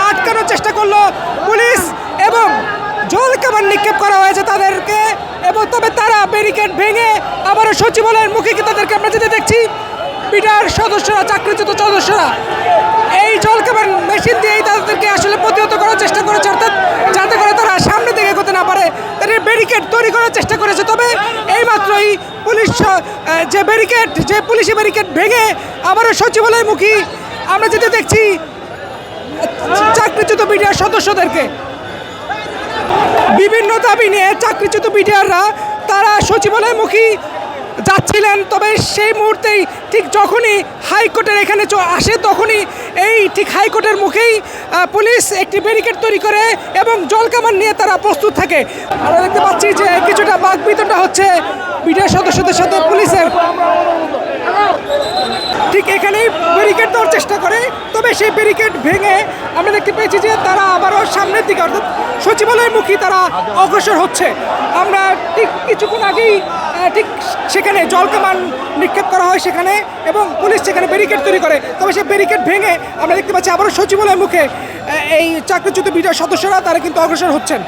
আটকানোর চেষ্টা করলো পুলিশ এবং জল কামান নিক্ষেপ করা হয়েছে তাদেরকে, এবং তবে তারা ব্যারিকেড ভেঙে আবারও সচিবালয়ের মুখে তাদেরকে আমরা যেতে দেখছি। বিডার সদস্যরা, চাকরিচ্যুত সদস্যরা এই জল কামান মেশিন দিয়েই তাদেরকে আসলে প্রতিহত করার চেষ্টা করেছে, অর্থাৎ যাতে করে তারা সামনে দিকে এগোতে না পারে তাদের ব্যারিকেড তৈরি করার চেষ্টা করেছে। তবে এইমাত্রই পুলিশ যে পুলিশি ব্যারিকেড ভেঙে আবারও সচিবালয়ের মুখী আমরা যেতে দেখছি চাকরিচ্যুত বিডিআর সদস্যদেরকে। বিভিন্ন দাবি নিয়ে চাকরিচ্যুত বিডিআররা তারা সচিবালয়মুখী যাচ্ছিলেন, তবে সেই মুহূর্তেই ঠিক যখনই হাইকোর্টের এখানে আসে তখনই এই ঠিক হাইকোর্টের মুখেই পুলিশ একটি ব্যারিকেড তৈরি করে এবং জলকামান নিয়ে তারা প্রস্তুত থাকে। আমরা দেখতে পাচ্ছি যে কিছুটা বাকবিতণ্ডা হচ্ছে বিডিআর সদস্যদের সাথে পুলিশের। ঠিক এখানেই ব্যারিকেড দেওয়ার চেষ্টা করে, তবে সেই ব্যারিকেড ভেঙে আমরা দেখতে পেয়েছি যে তারা আবারও সামনের দিকে অর্থাৎ সচিবালয়মুখী তারা অগ্রসর হচ্ছে। আমরা ঠিক কিছুক্ষণ আগেই ঠিক সেখানে জলকামান নিক্ষেপ করা হয় সেখানে, এবং পুলিশ সেখানে ব্যারিকেড তৈরি করে, তবে সেই ব্যারিকেড ভেঙে আমরা দেখতে পাচ্ছি আবারও সচিবালয়ের মুখে এই চাকরিচ্যুত বিডিআর সদস্যরা তারা কিন্তু অগ্রসর হচ্ছেন।